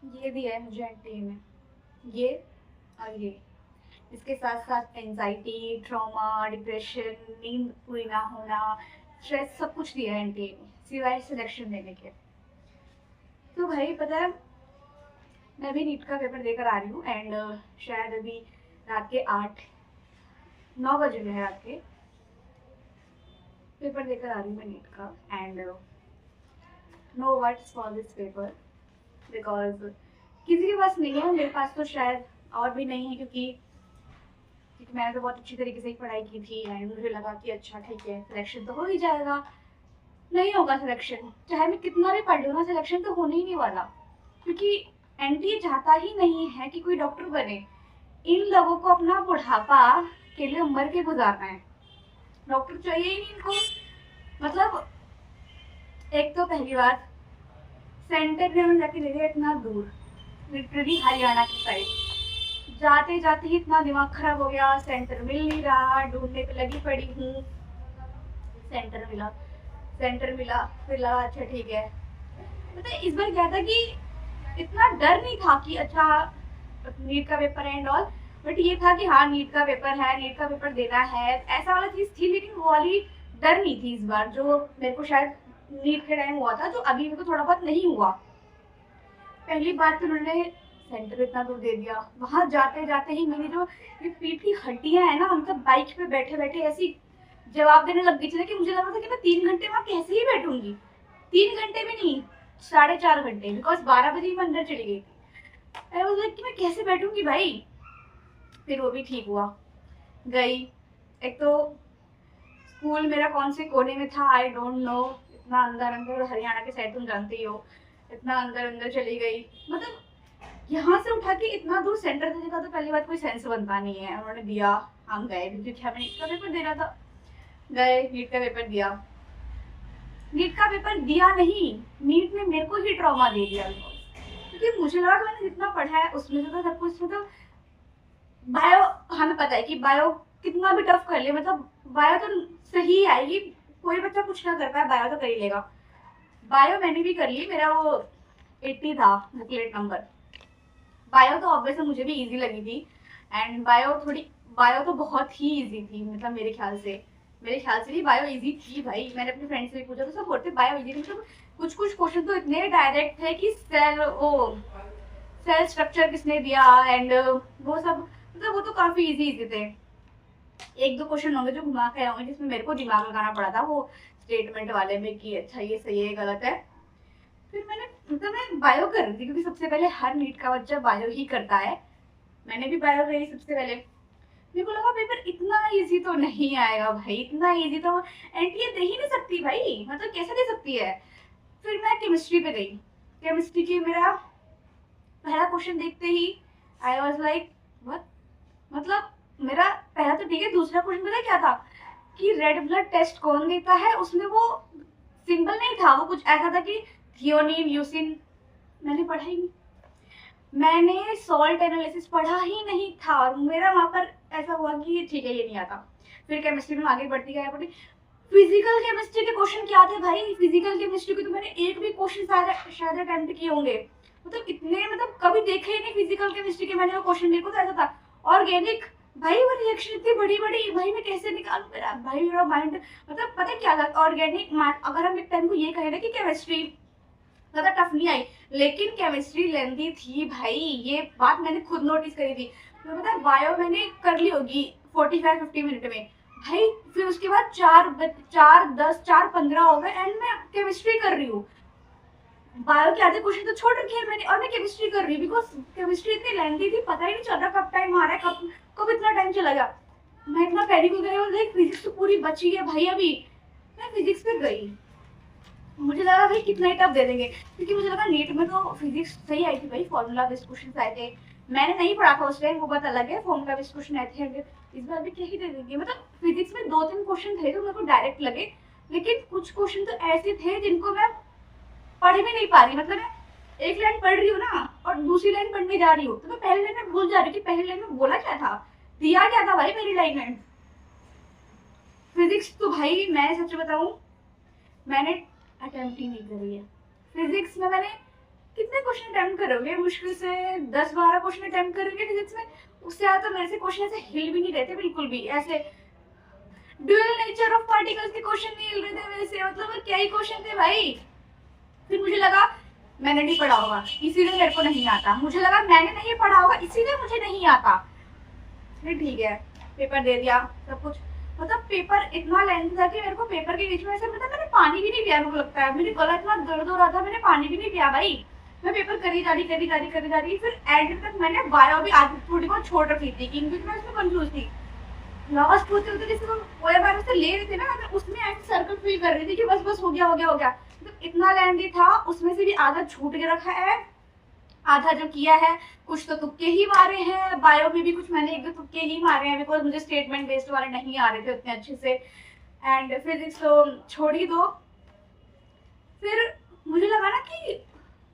ये दिया है मुझे एनटीए में, ये और ये। इसके साथ साथ एंजाइटी, ट्रॉमा, डिप्रेशन, नींद पूरी ना होना, स्ट्रेस, सब कुछ दिया है एनटीए में सिवाय सिलेक्शन देने के। तो भाई पता है, मैं भी नीट का पेपर देकर आ रही हूँ एंड शायद अभी रात के 8-9 बज रहे हैं रात के। पेपर देकर आ रही हूँ मैं नीट का end no words for this paper because किसी के पास नहीं है, मेरे पास तो शायद और भी नहीं है, क्योंकि मैंने तो बहुत अच्छी तरीके से ही पढ़ाई की थी एंड मुझे लगा कि अच्छा ठीक है सिलेक्शन तो हो ही जाएगा। नहीं होगा सिलेक्शन, चाहे मैं कितना भी पढ़ लूँ ना, सिलेक्शन तो होने ही नहीं वाला, क्योंकि एनटीए चाहता ही नहीं है कि कोई डॉक्टर बने। इन लोगों को अपना बुढ़ापा के लिए मर के गुजारना है, डॉक्टर चाहिए ही नहीं इनको। मतलब एक तो पहली बात, सेंटर में जाके दे दिया इतना दूर, लिटरली हरियाणा की साइड। जाते जाते ही इतना दिमाग खराब हो गया, सेंटर मिल नहीं रहा, ढूंढने पे लगी पड़ी हूँ। सेंटर मिला, सेंटर मिला, फिर लगा अच्छा ठीक है। मतलब इस बार क्या था कि इतना डर नहीं था कि अच्छा नीट का पेपर है एंड ऑल, बट ये था कि हाँ नीट का पेपर है, नीट का पेपर देना है, ऐसा वाला चीज थी। लेकिन वो वाली डर नहीं थी इस बार, जो मेरे को शायद नीट के टाइम हुआ था, जो अभी मेरे को थोड़ा बहुत नहीं हुआ। पहली बात तो उन्होंने सेंटर इतना दूर दे दिया, वहां जाते जाते ही मेरी जो ये पीठ की हड्डियां है ना, मतलब बाइक पे बैठे बैठे ऐसी जवाब देने लग गई थी कि मुझे लगा था कि मैं 3 घंटे वहां कैसे ही बैठूंगी। 3 घंटे भी नहीं, 4.5 घंटे, बिकॉज 12 बजे ही मैं अंदर चली गई थी। आई वाज लाइक कि मैं कैसे बैठूंगी भाई। फिर वो भी ठीक हुआ, गई। एक तो स्कूल मेरा कौन से कोने में था आई डोंट नो, इतना अंदर अंदर, हरियाणा के साइड तुम जानते ही हो, इतना अंदर अंदर चली गई। मतलब यहाँ से उठा के इतना दूर सेंटर देने का तो पहली बात कोई सेंस बनता नहीं है। उन्होंने दिया, हम गए, क्योंकि हमें नीट का पेपर देना था। गए, नीट का पेपर दिया। नीट का पेपर दिया नहीं, नीट ने मेरे को ही ट्रॉमा दे दिया, क्योंकि मुझे लगा कि मैंने जितना पढ़ा है उसमें से तो सब कुछ, मतलब बायो, हमें पता है कि बायो कितना भी टफ कर ले, मतलब बायो तो सही आएगी, कोई बच्चा कुछ ना कर पाए, बायो तो कर ही लेगा। बायो मैंने भी कर ली, मेरा वो 80 था बुकलेट नंबर। बायो तो ऑब्वियसली मुझे भी इजी लगी थी एंड बायो तो बहुत ही इजी थी, मतलब मेरे ख्याल से भी बायो इजी थी भाई। मैंने अपने फ्रेंड से भी पूछा तो सब बोलते बायो इजी थी, मतलब कुछ कुछ क्वेश्चन तो इतने डायरेक्ट थे कि सेल स्ट्रक्चर किसने दिया एंड वो सब, मतलब वो तो काफी इजी इजी थे। एक दो क्वेश्चन होंगे जो घुमा के होंगे जिसमें मेरे को दिमाग लगाना पड़ा था, वो स्टेटमेंट वाले में कि अच्छा ये सही है गलत है। फिर मैं बायो कर रही थी, क्योंकि सबसे पहले हर नीट का बच्चा बायो ही करता है। मैंने भी बायो करी सबसे पहले। मेरे को लगा पेपर इतना इजी तो नहीं आएगा भाई, इतना इजी तो एनटीए दे ही नहीं सकती भाई, मतलब कैसे दे सकती है। फिर मैं केमिस्ट्री पे गई। केमिस्ट्री की मेरा पहला क्वेश्चन देखते ही आई वाज लाइक व्हाट, मतलब मेरा पहला तो ठीक है, दूसरा क्वेश्चन पता है क्या था कि रेड ब्लड टेस्ट कौन देता है, उसमें वो सिंबल नहीं था, वो कुछ ऐसा था कि थियोनिन यूसिन। मैंने पढ़ा ही नहीं, मैंने सॉल्ट एनालिसिस पढ़ा ही नहीं था, और मेरा वहां पर ऐसा हुआ कि ठीक है ये नहीं आता। फिर केमिस्ट्री में आगे बढ़ती गई। फिजिकल केमिस्ट्री के क्वेश्चन क्या थे भाई, फिजिकल केमिस्ट्री के तो मैंने एक भी क्वेश्चन शायद अटेम्प्ट किए होंगे, मतलब इतने, मतलब कभी देखे ही नहीं फिजिकल केमिस्ट्री के मैंने वो क्वेश्चन। देखो तो ऐसा था ऑर्गेनिक, भाई वो रिएक्शन इतनी बड़ी बड़ी, भाई मैं कैसे निकालू, मेरा भाई मेरा माइंड, मतलब पता है क्या था ऑर्गेनिक। अगर हम एक टाइम को ये कहें ना कि केमिस्ट्री ज्यादा टफ नहीं आई, लेकिन केमिस्ट्री लेंदी थी भाई, ये बात मैंने खुद नोटिस करी थी। तो पता है बायो मैंने कर ली होगी 45-50 मिनट में भाई। फिर उसके बाद 4-10-4-15 हो गए एंड मैं केमिस्ट्री कर रही हूँ। बायो के आधे क्वेश्चन तो छोड़ रखे हैं मैंने, और मैं केमिस्ट्री कर रही हूँ, बिकॉज केमिस्ट्री इतनी लेंथी थी, पता ही नहीं चल रहा कब टाइम आ रहा है, कब कब इतना टाइम चला गया। मैं इतना पैनिक हो गई, फिजिक्स तो पूरी बची है भाई अभी। मैं फिजिक्स पे गई, मुझे लगा भाई कितना ही टफ दे देंगे, क्योंकि मुझे लगा नीट में तो फिजिक्स सही आई थी भाई, फॉर्मूला बेस्ड क्वेश्चन आए थे। मैंने नहीं पढ़ा था उस टाइम, वो बात अलग है, फॉर्मूला बेस्ड क्वेश्चन आए थे। इस बार भी क्या ही दे देंगे, मतलब फिजिक्स में 2-3 क्वेश्चन थे जो मेरे को डायरेक्ट लगे, लेकिन कुछ क्वेश्चन तो ऐसे थे जिनको मैं पढ़ भी नहीं पा रही। मतलब मैं एक लाइन पढ़ रही हूँ ना और दूसरी लाइन पढ़ने जा रही हूँ, तो मैं पहली लाइन में भूल जा रही हूँ कि पहली लाइन में बोला क्या था, दिया क्या था भाई मेरी लाइन में। फिजिक्स तो भाई मैं सच बताऊं, मैंने अटेम्प्ट ही नहीं करी है फिजिक्स में। मैंने कितने क्वेश्चन अटेम्प्ट करोगे? मुश्किल से 10-12 क्वेश्चन अटेम्प्ट करोगे फिजिक्स में। उससे ज्यादा तो मेरे से क्वेश्चन ऐसे हिल भी नहीं रहे थे बिल्कुल भी। ऐसे ड्यूअल नेचर ऑफ पार्टिकल्स के क्वेश्चन नहीं हिल रहे थे मेरे से, मतलब क्या ही क्वेश्चन थे भाई। फिर मुझे लगा मैंने नहीं पढ़ा होगा इसीलिए मेरे को नहीं आता, मुझे लगा मैंने नहीं पढ़ा होगा इसीलिए मुझे नहीं आता। फिर ठीक है, पेपर दे दिया सब कुछ। मतलब पेपर इतना लेंथ था कि मेरे को पेपर के बीच में ऐसे मतलब मैंने पानी भी नहीं पिया, मेरे को लगता है मेरी गला इतना दर्द हो रहा था, मैंने पानी भी नहीं पिया भाई। मैं पेपर करी जा रही फिर एंड तक मैंने बायो भी आज थोड़ी बहुत छोड़ रखी थी क्योंकि मैं उसमें कंफ्यूज थी। लास्ट होते होते जैसे ओए बार से ले रहे थे ना, मैं उसमें ऐसे सर्कल फील कर रही थी कि बस बस हो गया हो गया हो गया। मतलब इतना लेंथी था, उसमें से भी आधा छूट के रखा है, आधा जो किया है कुछ तो तुक्के ही मारे हैं। बायो में भी कुछ मैंने एक दो तुक्के ही मारे हैं बिकॉज मुझे स्टेटमेंट बेस्ड वाले नहीं आ रहे थे उतने अच्छे से। एंड फिजिक्स तो छोड़ ही दो। फिर मुझे लगा ना कि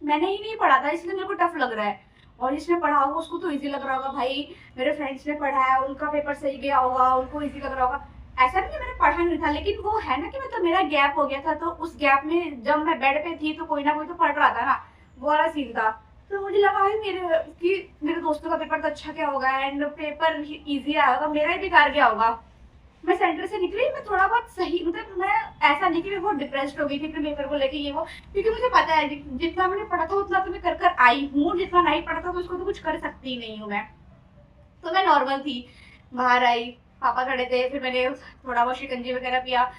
मैंने ही नहीं पढ़ा था इसलिए मेरे को टफ लग रहा है, और जिसने पढ़ा होगा उसको तो इजी लग रहा होगा भाई। मेरे फ्रेंड्स ने पढ़ा है, उनका पेपर सही गया होगा, उनको इजी लग रहा होगा। ऐसा नहीं मैंने पढ़ा नहीं था, लेकिन वो है ना कि मतलब मेरा गैप हो गया था, तो उस गैप में जब मैं बेड पे थी तो कोई ना कोई तो पढ़ रहा था ना, वो वाला सीन था। तो मुझे लगा भाई मेरे दोस्तों का पेपर तो अच्छा क्या होगा एंड पेपर इजी आया होगा, मेरा ही बेकार गया होगा। मैं सेंटर से निकली, मैं थोड़ा बहुत सही मतलब मैं ऐसा नहीं कि मैं बहुत डिप्रेस्ड हो गई थी अपने पेपर को लेके ये वो, क्योंकि मुझे पता है जितना मैंने पढ़ा था उतना तो मैं कर कर आई हूँ, जितना नहीं पढ़ा था तो उसको तो कुछ कर सकती ही नहीं हूँ मैं। तो मैं नॉर्मल थी, बाहर आई, पापा खड़े थे, फिर मैंने थोड़ा बहुत शिकंजी वगैरह पिया।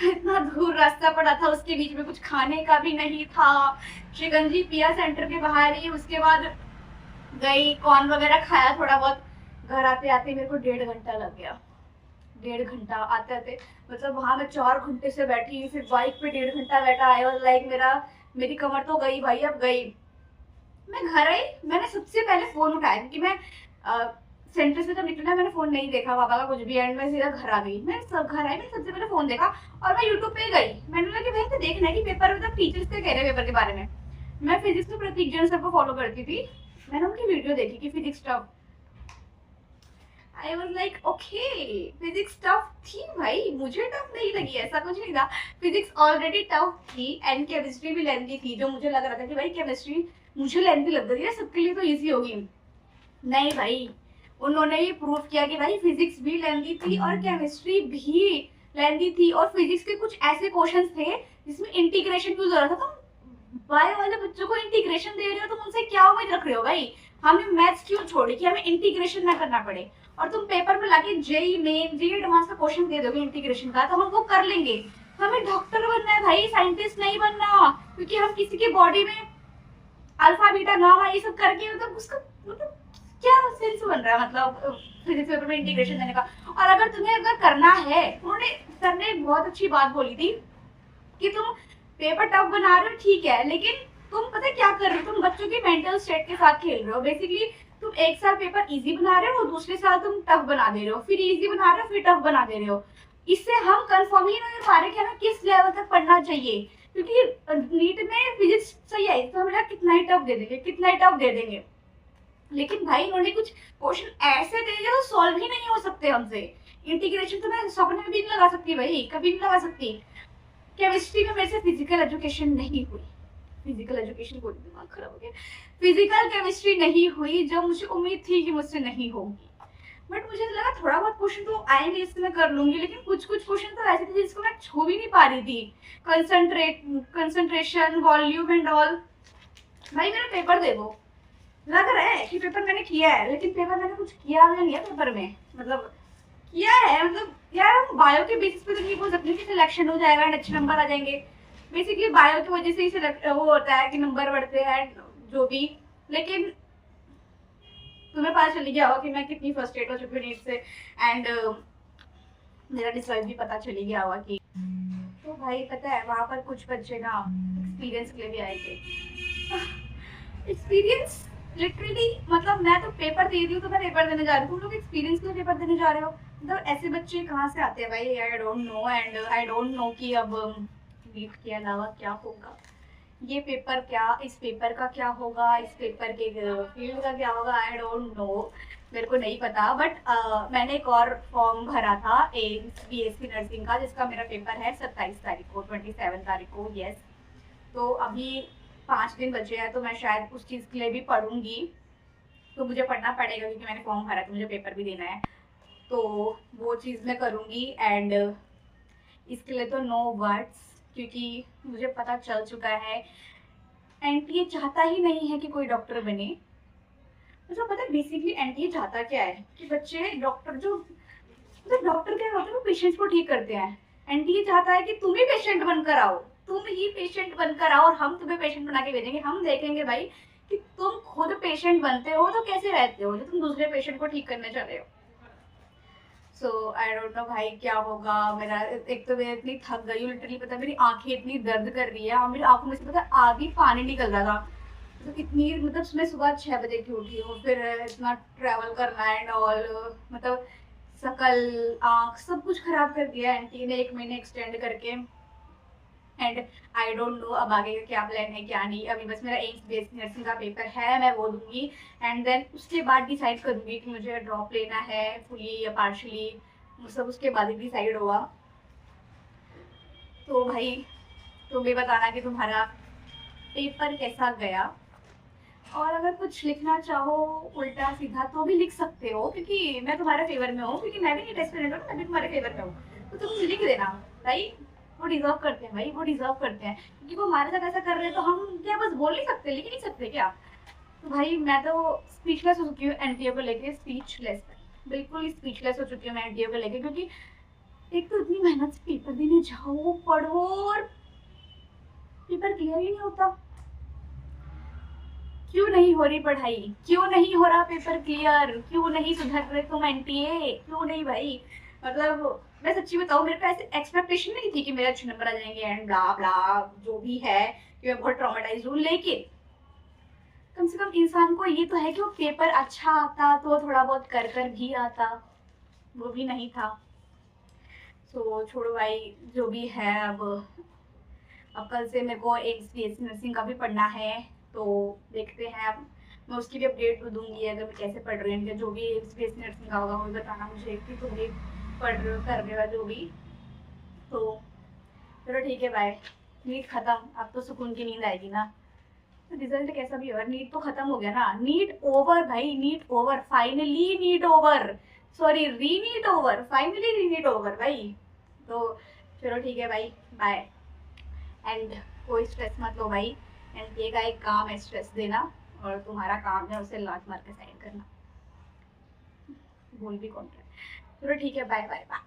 इतना दूर रास्ता पड़ा था, उसके बीच में कुछ खाने का भी नहीं था। शिकंजी पिया सेंटर के बाहर ही, उसके बाद गई कॉर्न वगैरह खाया थोड़ा बहुत। घर आते आते मेरे को 1.5 घंटा लग गया, 1.5 घंटा आते आते। मतलब वहां मैं 4 घंटे से बैठी, फिर बाइक पे 1.5 घंटा बैठा है, और लाइक मेरी कमर तो गई भाई, अब गई। मैं घर आई, मैंने सबसे पहले फोन उठाया क्योंकि मैं सेंटर से जब निकला मैंने फोन नहीं देखा पापा का कुछ भी, एंड मैं सीधा घर आ गई। मैं सब घर आई, मैंने सबसे पहले फोन देखा और मैं यूट्यूब पे गई। मैंने बोला कि भाई तो देखना है कि पेपर मतलब टीचर्स क्या कह रहे हैं पेपर के बारे में। मैं फिजिक्स में प्रतीक जैन सबको फॉलो करती थी, मैंने उनकी वीडियो देखी कि physics tough. I was like okay, physics tough थी भाई, मुझे टफ नहीं लगी, ऐसा कुछ नहीं था। फिजिक्स ऑलरेडी टफ थी एंड केमिस्ट्री भी लेंथी थी, जो मुझे लग रहा था कि भाई केमिस्ट्री मुझे लेंथी लग रही है, सबके लिए तो इजी होगी। नहीं भाई, उन्होंने ये प्रूव किया कि भाई फिजिक्स भी लेंथी थी और केमिस्ट्री भी लेंथी थी, और फिजिक्स के कुछ ऐसे क्वेश्चंस थे जिसमें इंटीग्रेशन की जरूरत है। तुम बायो वाले बच्चों को इंटीग्रेशन दे रहे हो, तुम उनसे क्या उम्मीद रख रहे हो भाई? हमने मैथ्स क्यों छोड़ी कि हमें इंटीग्रेशन ना करना पड़े, और तुम पेपर में लाके जेई मेन जेई एडवांस का क्वेश्चन दे दोगे इंटीग्रेशन का, तो हम वो कर लेंगे। हमें डॉक्टर बनना है भाई, साइंटिस्ट नहीं बनना, क्योंकि हम किसी की बॉडी में अल्फा बीटा गामा ये सब करके मतलब उसका मतलब क्या सेंस बन रहा है मतलब फिजिक्स पेपर में इंटीग्रेशन देने का। और अगर तुम्हें अगर करना है, उन्होंने सर ने एक बहुत अच्छी बात बोली थी कि तुम पेपर टफ बना रहे हो ठीक है, लेकिन तुम पता है क्या कर रहे हो, तुम बच्चों की मेंटल स्टेट के साथ खेल रहे हो। बेसिकली तुम एक साल पेपर इजी बना रहे हो, दूसरे साल तुम टफ बना दे रहे हो, फिर इजी बना रहे हो, फिर टफ बना दे रहे हो। इससे हम कंफर्म ही नहीं पा रहे कि हमें किस लेवल तक पढ़ना चाहिए, क्योंकि नीट में फिजिक्स सही आई तो हमें कितना ही टफ दे देंगे, कितना ही टफ दे देंगे, लेकिन भाई इन्होंने कुछ क्वेश्चन ऐसे दे दिए जो सॉल्व ही नहीं हो सकते हमसे। इंटीग्रेशन तो मैं सपने में भी नहीं लगा सकती भाई, कभी नहीं लगा सकती। केमिस्ट्री में मेरे से फिजिकल एजुकेशन नहीं हुई, फिजिकल एजुकेशन को दिमाग खराब हो गया, फिजिकल केमिस्ट्री नहीं हुई जो मुझे उम्मीद थी कि मुझसे नहीं होगी। बट मुझे लगा थोड़ा बहुत क्वेश्चन तो आएंगे, इससे मैं कर लूंगी, लेकिन कुछ कुछ क्वेश्चन तो ऐसे थे जिसको मैं छू भी नहीं पा रही थी। Concentration, volume and all. भाई मेरा पेपर दे दो, लग रहा है कि पेपर मैंने किया है, लेकिन पेपर मैंने कुछ किया नहीं है पेपर में, मतलब किया है मतलब यार हम बायो के बेसिस पे तो नहीं बोल सकते कि सिलेक्शन हो जाएगा एंड अच्छे नंबर आ जाएंगे। बेसिकली बायो की वजह से ही वो होता है कि नंबर बढ़ते हैं जो भी, लेकिन तुम्हें पता चल गया होगा कि मैं कितनी फ्रस्ट्रेट हो चुकी हूँ नीट से, एंड मेरा डिसलाइक भी पता चल गया होगा कि। तो भाई पता है वहाँ पर कुछ बच्चे ना एक्सपीरियंस के लिए भी आए थे। एक्सपीरियंस लिटरली मतलब मैं तो पेपर दे रही हूँ, तो मैं पेपर देने जा रही हूँ, तुम लोग एक्सपीरियंस के लिए पेपर देने जा रहे हो, मतलब ऐसे बच्चे कहाँ से आते हैं भाई? I don't know, and I don't know कि अब नीट के अलावा क्या होगा, ये पेपर क्या, इस पेपर का क्या होगा, इस पेपर के फील्ड का क्या होगा, आई डोंट नो, मेरे को नहीं पता। बट मैंने एक और फॉर्म भरा था बीएससी नर्सिंग का, जिसका मेरा पेपर है 27 तारीख को, 27 तारीख को, यस। तो अभी 5 दिन बचे हैं, तो मैं शायद उस चीज़ के लिए भी पढ़ूंगी। तो मुझे पढ़ना पड़ेगा क्योंकि मैंने फॉर्म भरा तो मुझे पेपर भी देना है, तो वो चीज़ मैं करूँगी। एंड इसके लिए तो नो वर्ड्स, क्योंकि मुझे पता चल चुका है एनटीए चाहता ही नहीं है कि कोई डॉक्टर बने। मतलब पता है बेसिकली एनटीए चाहता क्या है कि बच्चे डॉक्टर जो, मतलब डॉक्टर क्या होते हैं वो पेशेंट्स को ठीक करते हैं। एनटीए चाहता है कि तुम ही पेशेंट बनकर आओ, तुम ही पेशेंट बनकर आओ और हम तुम्हें पेशेंट बना के भेजेंगे। हम देखेंगे भाई कि तुम खुद पेशेंट बनते हो तो कैसे रहते हो जो तुम दूसरे पेशेंट को ठीक करने चले हो। सो आई डोंट नो भाई क्या होगा मेरा। एक तो मैं इतनी थक गई हूँ लिटरली, पता है मेरी आंखें इतनी दर्द कर रही है और मेरी आंखों में से पता है आधी पानी निकल रहा था। तो इतनी मतलब मैं सुबह 6 बजे की उठी हूँ, फिर इतना ट्रैवल करना है और मतलब शकल आँख सब कुछ खराब कर दिया आंटी ने 1 महीने एक्सटेंड करके। एंड आई डोंट नो अब आगे का क्या प्लान है क्या नहीं। अभी बस मेरा एम्स बीएससी नर्सिंग का पेपर है, मैं वो दूंगी एंड देन उसके बाद डिसाइड करूंगी कि मुझे ड्रॉप लेना है फुली या पार्शली, सब उसके बाद ही डिसाइड होगा। तो भाई तुम भी बताना कि तुम्हारा पेपर कैसा गया, और अगर कुछ लिखना चाहो उल्टा सीधा तो भी लिख सकते हो, क्योंकि मैं तुम्हारे फेवर में हूँ, क्योंकि मैं भी नीट एस्पिरेंट हूँ ना, मैं भी तुम्हारे फेवर में हूँ। तो तुम लिख देना भाई, वो डिजर्व करते हैं भाई, वो डिजर्व करते हैं, क्योंकि वो हमारे साथ ऐसा कर रहे हैं तो हम क्या बस बोल नहीं सकते, लिख नहीं सकते क्या। तो भाई मैं तो स्पीचलेस हो चुकी हूँ एनटीए को लेके, स्पीचलेस, बिल्कुल स्पीचलेस हो चुकी हूँ मैं एनटीए को लेके। क्योंकि एक तो इतनी मेहनत से पेपर देने जाओ पढ़ो और पेपर क्लियर ही नहीं होता। क्यों नहीं हो रही पढ़ाई, क्यों नहीं हो रहा पेपर क्लियर, क्यों नहीं सुधर रहे तुम एनटीए, क्यों नहीं भाई। मतलब मैं सच्ची बताऊं मेरे पे ऐसे एक्सपेक्टेशन नहीं थी कि मेरे अच्छे नंबर आ जाएंगे एंड ब्ला ब्ला जो भी है, कि मैं बहुत ट्रॉमेटाइज हूँ, लेकिन कम से कम इंसान को ये तो है कि वो पेपर अच्छा आता तो थोड़ा बहुत कर कर भी आता, वो भी नहीं था। सो छोड़ो भाई जो भी है। अब कल से मेरे को एक बीएससी नर्सिंग का भी पढ़ना है, तो देखते हैं अब मैं उसकी भी अपडेट तो दूंगी अगर मैं कैसे पढ़ रही हूँ। जो भी बीएससी नर्सिंग का होगा वो भी बताना मुझे कि तुम भी पढ़ रहे हो कर रहे हो जो भी। तो चलो ठीक है बाय। नीट खत्म, अब तो सुकून की नींद आएगी ना। तो रिजल्ट कैसा भी होगा, नीट तो खत्म हो गया ना, नीट ओवर भाई, NEET over finally, NEET over, sorry re NEET over, finally re NEET over भाई। तो चलो ठीक है भाई बाय। एंड कोई स्ट्रेस मत लो भाई, एनटीए का एक काम है स्ट्रेस देना, और तुम्हारा काम है उसे लात मार के साइड करना, भूल भी कौन रहा है। चलो ठीक है बाय बाय बाय।